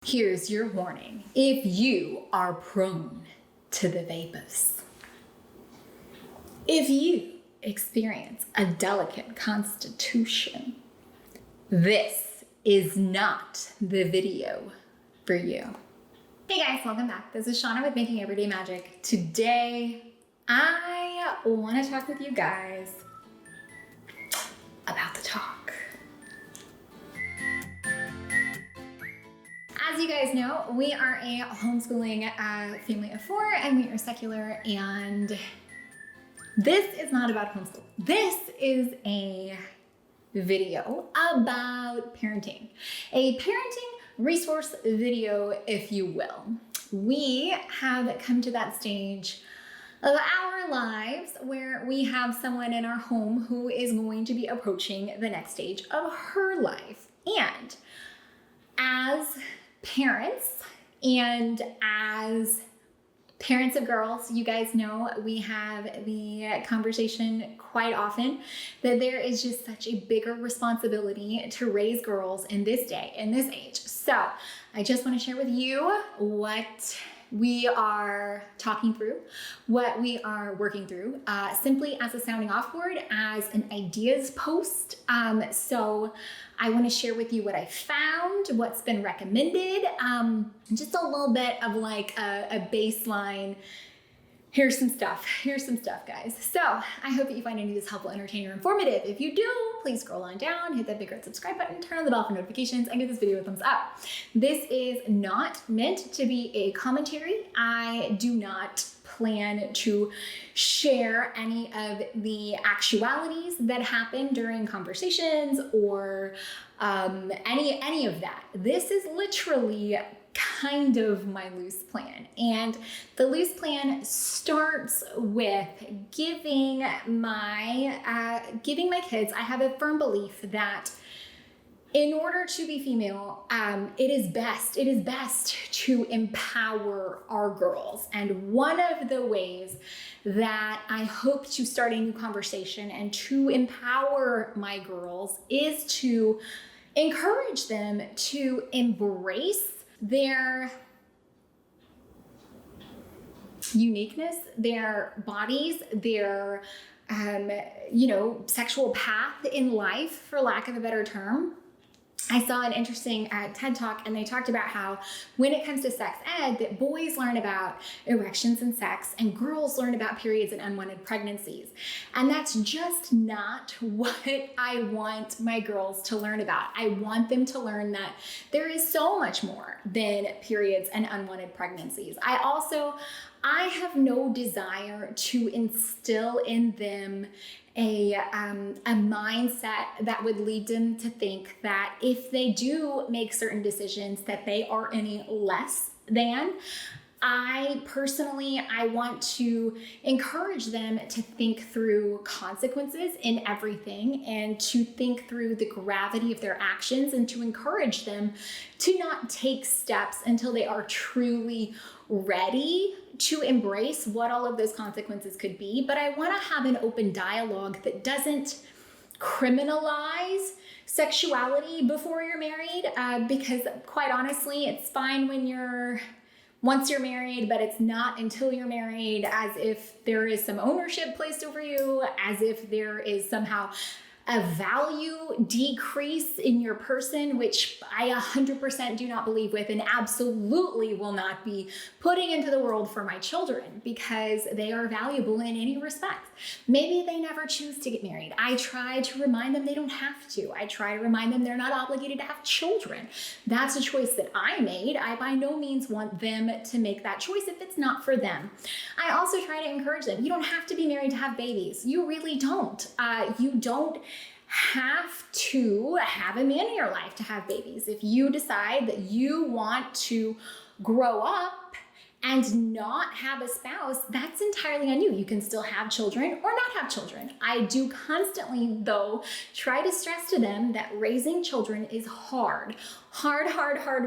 Here's your warning. If you are prone to the vapors, if you experience a delicate constitution, this is not the video for you. Hey guys, welcome back. This is Shanna with Making Everyday Magic. Today, I want to talk with you guys about the talk. As you guys know, we are a homeschooling family of four, and we are secular, and this is not about homeschool. This is a video about parenting. A parenting resource video, if you will. We have come to that stage of our lives where we have someone in our home who is going to be approaching the next stage of her life. And as parents and as parents of girls, you guys know we have the conversation quite often that there is just such a bigger responsibility to raise girls in this day, in this age. So I just want to share with you what we are talking through, what we are working through, simply as a sounding off board, as an ideas post. So I want to share with you what I found, what's been recommended, just a little bit of like a baseline. Here's some stuff, guys. So I hope that you find any of this helpful, entertaining, or informative. If you do, please scroll on down, hit that big red subscribe button, turn on the bell for notifications, and give this video a thumbs up. This is not meant to be a commentary. I do not plan to share any of the actualities that happen during conversations or any of that. This is literally kind of my loose plan. And the loose plan starts with giving my kids, I have a firm belief that in order to be female, it is best to empower our girls. And one of the ways that I hope to start a new conversation and to empower my girls is to encourage them to embrace their uniqueness, their bodies, their sexual path in life, for lack of a better term. I saw an interesting TED Talk, and they talked about how when it comes to sex ed, that boys learn about erections and sex, and girls learn about periods and unwanted pregnancies. And that's just not what I want my girls to learn about. I want them to learn that there is so much more than periods and unwanted pregnancies. I have no desire to instill in them a mindset that would lead them to think that if they do make certain decisions that they are any less than. I want to encourage them to think through consequences in everything and to think through the gravity of their actions, and to encourage them to not take steps until they are truly ready to embrace what all of those consequences could be. But I want to have an open dialogue that doesn't criminalize sexuality before you're married, because quite honestly, it's fine once you're married, but it's not until you're married, as if there is some ownership placed over you, as if there is somehow a value decrease in your person, which I 100% do not believe with, and absolutely will not be putting into the world for my children, because they are valuable in any respect. Maybe they never choose to get married. I try to remind them they don't have to. I try to remind them they're not obligated to have children. That's a choice that I made. I by no means want them to make that choice if it's not for them. I also try to encourage them. You don't have to be married to have babies. You really don't. You don't have to have a man in your life to have babies. If you decide that you want to grow up and not have a spouse, that's entirely on you. You can still have children or not have children. I do constantly, though, try to stress to them that raising children is hard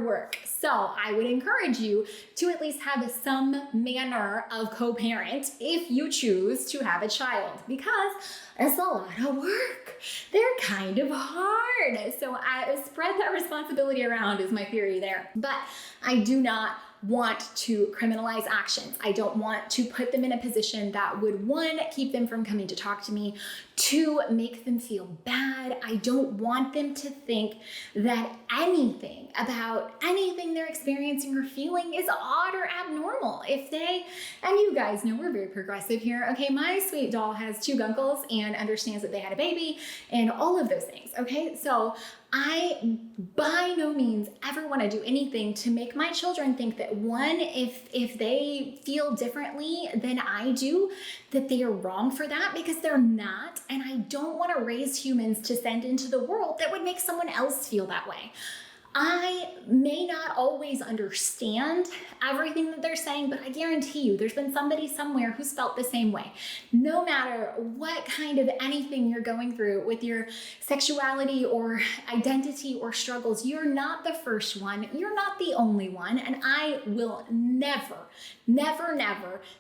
work. So I would encourage you to at least have some manner of co-parent if you choose to have a child, because it's a lot of work. They're kind of hard. So I spread that responsibility around is my theory there. But I do not want to criminalize actions. I don't want to put them in a position that would, one, keep them from coming to talk to me, two, make them feel bad. I don't want them to think that anything about anything they're experiencing or feeling is odd or abnormal. If they, and you guys know we're very progressive here, okay? My sweet doll has 2 gunkles and understands that they had a baby and all of those things, okay? So I by no means ever want to do anything to make my children think that, one, if they feel differently than I do, that they are wrong for that, because they're not. And I don't want to raise humans to send into the world that would make someone else feel that way. I may not always understand everything that they're saying, but I guarantee you there's been somebody somewhere who's felt the same way. No matter what kind of anything you're going through with your sexuality or identity or struggles, you're not the first one. You're not the only one. And I will never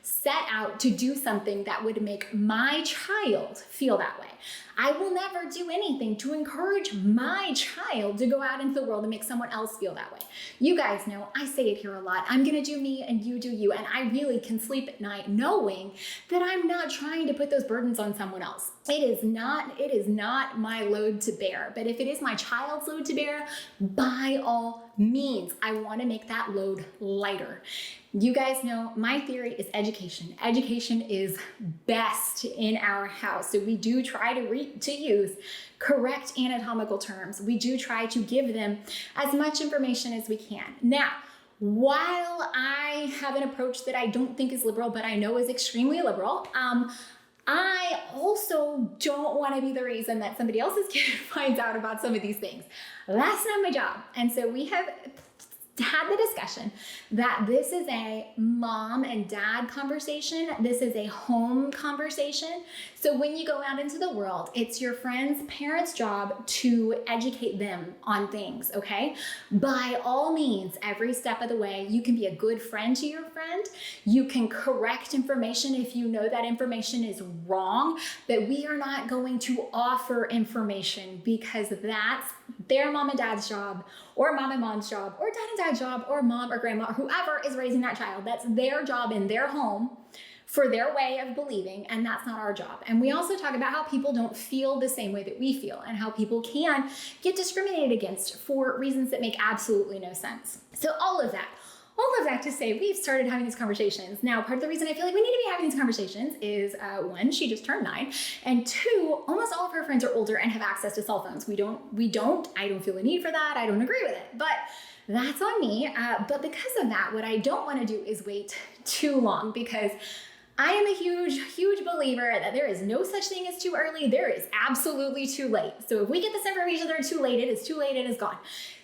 set out to do something that would make my child feel that way. I will never do anything to encourage my child to go out into the world and make someone else feel that way. You guys know, I say it here a lot. I'm gonna do me and you do you. And I really can sleep at night knowing that I'm not trying to put those burdens on someone else. It is not my load to bear. But if it is my child's load to bear, by all means, I wanna make that load lighter. You guys know my theory is education. Education is best in our house. So we do try to use correct anatomical terms. We do try to give them as much information as we can. Now, while I have an approach that I don't think is liberal, but I know is extremely liberal, I also don't want to be the reason that somebody else's kid finds out about some of these things. That's not my job. And so we have had the discussion that this is a mom and dad conversation. This is a home conversation. So when you go out into the world, it's your friend's parents' job to educate them on things, okay? By all means, every step of the way, you can be a good friend to your friend. You can correct information if you know that information is wrong, but we are not going to offer information because that's their mom and dad's job, or mom and mom's job, or dad and dad's job, or mom or grandma, or whoever is raising that child. That's their job in their home for their way of believing, and that's not our job. And we also talk about how people don't feel the same way that we feel, and how people can get discriminated against for reasons that make absolutely no sense. So all of that to say, we've started having these conversations. Now, part of the reason I feel like we need to be having these conversations is, one, she just turned 9, and two, almost all of her friends are older and have access to cell phones. I don't feel a need for that. I don't agree with it, but that's on me. But because of that, what I don't want to do is wait too long, because I am a huge believer that there is no such thing as too early. There is absolutely too late. So if we get this information that are too late, it is too late and it's gone.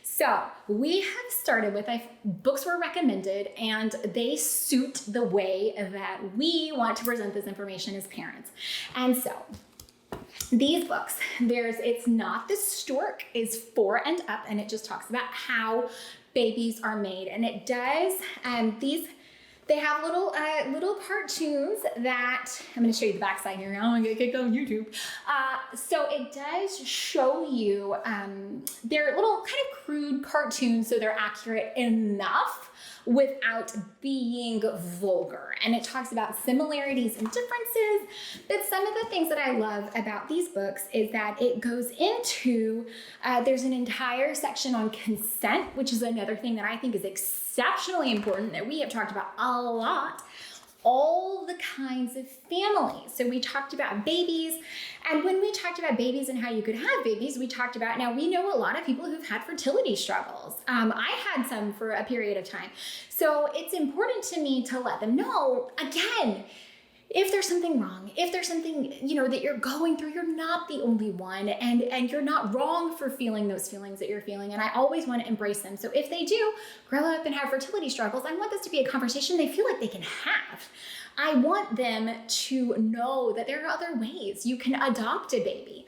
So we have started with, books were recommended, and they suit the way that we want to present this information as parents. And so these books, it's Not The Stork is 4 and up, and it just talks about how babies are made. And it does, they have little cartoons that, I'm going to show you the backside here. I'm going to get kicked on YouTube. So it does show you, they're little kind of crude cartoons, so they're accurate enough without being vulgar. And it talks about similarities and differences. But some of the things that I love about these books is that it goes into, there's an entire section on consent, which is another thing that I think is exceptionally important that we have talked about a lot. All the kinds of families. So we talked about babies, and when we talked about babies and how you could have babies, we talked about, now we know a lot of people who've had fertility struggles. I had some for a period of time. So it's important to me to let them know, again, if there's something wrong, if there's something, that you're going through, you're not the only one, and you're not wrong for feeling those feelings that you're feeling. And I always want to embrace them. So if they do grow up and have fertility struggles, I want this to be a conversation they feel like they can have. I want them to know that there are other ways you can adopt a baby.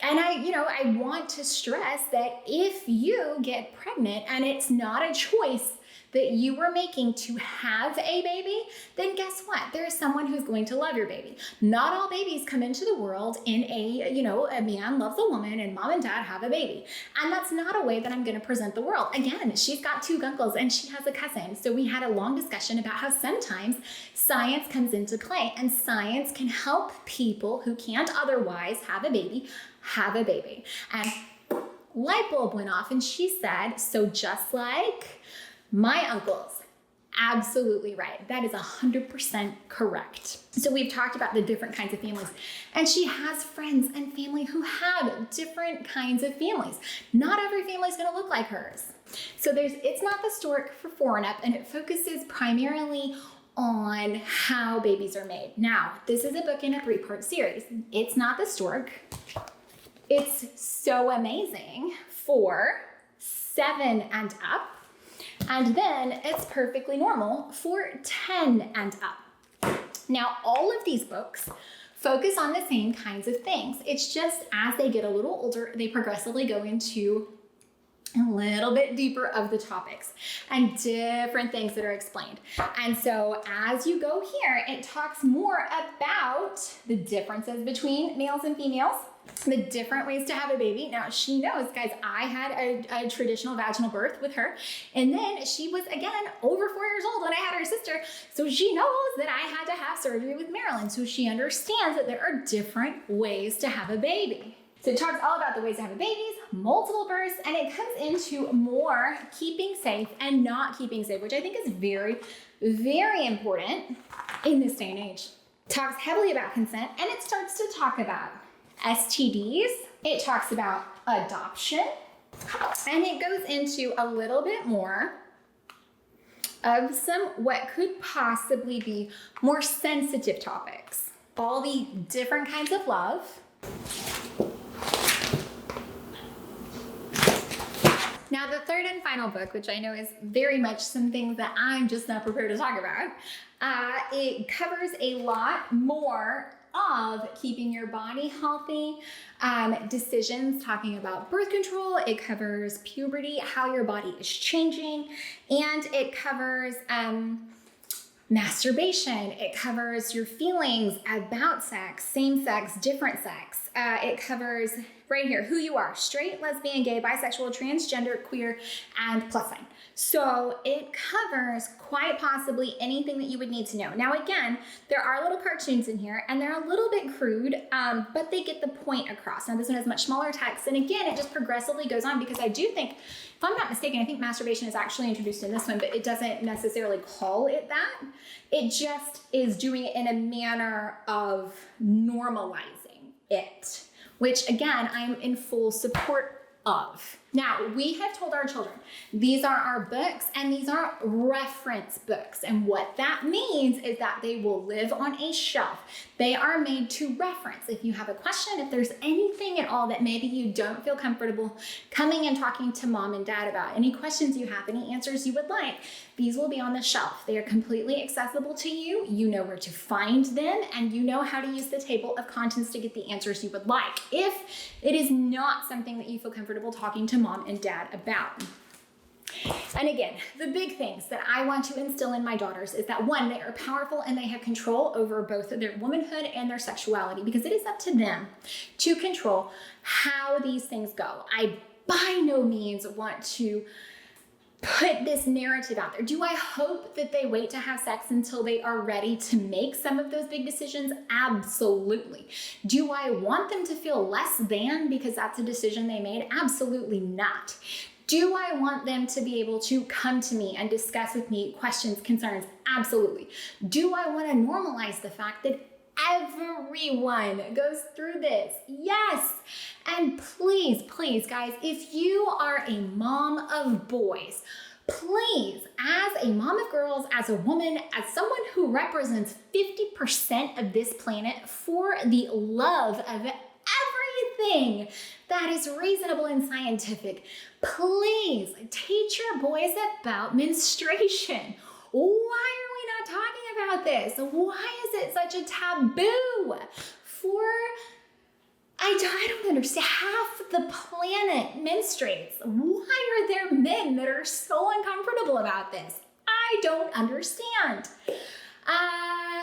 And I want to stress that if you get pregnant and it's not a choice that you were making to have a baby, then guess what? There is someone who's going to love your baby. Not all babies come into the world in a man loves a woman and mom and dad have a baby. And that's not a way that I'm going to present the world. Again, she's got 2 uncles and she has a cousin. So we had a long discussion about how sometimes science comes into play, and science can help people who can't otherwise have a baby. And light bulb went off and she said, so just like my uncles, absolutely right. That is 100% correct. So we've talked about the different kinds of families, and she has friends and family who have different kinds of families. Not every family is going to look like hers. So it's Not The Stork for 4 and up, and it focuses primarily on how babies are made. Now, this is a book in a 3-part series. It's Not The Stork. It's so amazing for 7 and up. And then it's perfectly normal for 10 and up. Now, all of these books focus on the same kinds of things. It's just as they get a little older, they progressively go into a little bit deeper of the topics and different things that are explained. And so as you go here, it talks more about the differences between males and females, the different ways to have a baby. Now, she knows, guys, I had a traditional vaginal birth with her, and then she was, again, over 4 years old when I had her sister, so she knows that I had to have surgery with Marilyn, so she understands that there are different ways to have a baby. So it talks all about the ways to have babies, multiple births, and it comes into more keeping safe and not keeping safe, which I think is very, very important in this day and age. It talks heavily about consent, and it starts to talk about STDs. It talks about adoption, and it goes into a little bit more of some what could possibly be more sensitive topics. All the different kinds of love. Now, the third and final book, which I know is very much some things that I'm just not prepared to talk about, it covers a lot more of keeping your body healthy, decisions, talking about birth control. It covers puberty, how your body is changing, and it covers masturbation. It covers your feelings about sex, same sex, different sex. It covers right here who you are: straight, lesbian, gay, bisexual, transgender, queer, and plus sign. So it covers quite possibly anything that you would need to know. Now, again, there are little cartoons in here, and they're a little bit crude, but they get the point across. Now, this one has much smaller text, and again, it just progressively goes on, because I do think, if I'm not mistaken, I think masturbation is actually introduced in this one, but it doesn't necessarily call it that. It just is doing it in a manner of normalizing it, which, again, I'm in full support of. Now, we have told our children, these are our books and these are reference books. And what that means is that they will live on a shelf. They are made to reference. If you have a question, if there's anything at all that maybe you don't feel comfortable coming and talking to mom and dad about, any questions you have, any answers you would like, these will be on the shelf. They are completely accessible to you. You know where to find them, and you know how to use the table of contents to get the answers you would like, if it is not something that you feel comfortable talking to mom and dad about. And again, the big things that I want to instill in my daughters is that, one, they are powerful and they have control over both their womanhood and their sexuality, because it is up to them to control how these things go. I by no means want to put this narrative out there. Do I hope that they wait to have sex until they are ready to make some of those big decisions? Absolutely. Do I want them to feel less than because that's a decision they made? Absolutely not. Do I want them to be able to come to me and discuss with me questions, concerns? Absolutely. Do I want to normalize the fact that everyone goes through this? Yes. And please, please, guys, if you are a mom of boys, please, as a mom of girls, as a woman, as someone who represents 50% of this planet, for the love of everything that is reasonable and scientific, please teach your boys about menstruation. Why are we not talking about this? Why is it such a taboo? I don't understand. Half the planet menstruates. Why are there men that are so uncomfortable about this? I don't understand.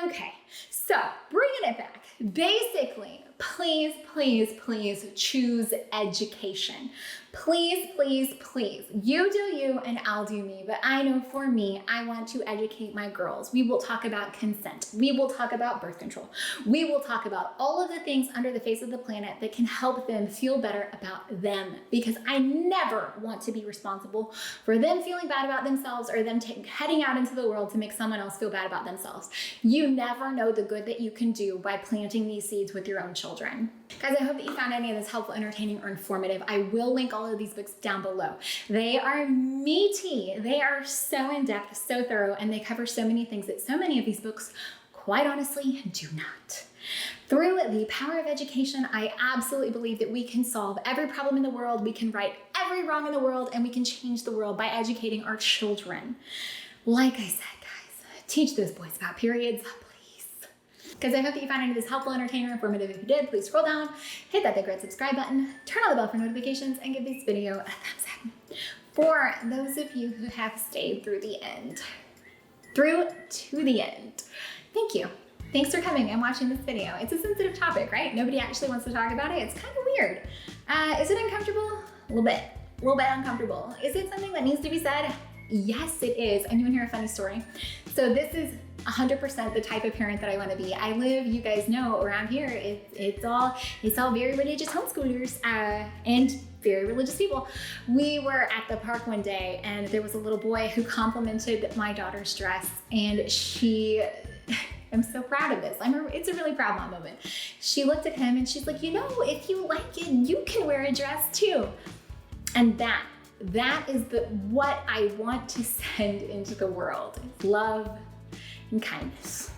Okay, so bringing it back. Basically, please, please, please choose education. Please, please, please. You do you and I'll do me. But I know for me, I want to educate my girls. We will talk about consent. We will talk about birth control. We will talk about all of the things under the face of the planet that can help them feel better about them. Because I never want to be responsible for them feeling bad about themselves or them heading out into the world to make someone else feel bad about themselves. You never know the good that you can do by planting these seeds with your own children. Guys, I hope that you found any of this helpful, entertaining, or informative. I will link all of these books down below. They are meaty. They are so in-depth, so thorough, and they cover so many things that so many of these books, quite honestly, do not. Through the power of education, I absolutely believe that we can solve every problem in the world, we can right every wrong in the world, and we can change the world by educating our children. Like I said, guys, teach those boys about periods, because I hope that you found any of this helpful, entertaining, or informative. If you did, please scroll down, hit that big red subscribe button, turn on the bell for notifications, and give this video a thumbs up. For those of you who have stayed through the end, through to the end, thank you. Thanks for coming and watching this video. It's a sensitive topic, right? Nobody actually wants to talk about it. It's kind of weird. Is it uncomfortable? A little bit uncomfortable. Is it something that needs to be said? Yes, it is. And you want to hear a funny story? So this is 100% the type of parent that I want to be. I live, you guys know, around here, it's all very religious homeschoolers and very religious people. We were at the park one day and there was a little boy who complimented my daughter's dress, and I'm so proud of this. It's a really proud mom moment. She looked at him and she's like, you know, if you like it, you can wear a dress too. And that is what I want to send into the world. Love and kindness.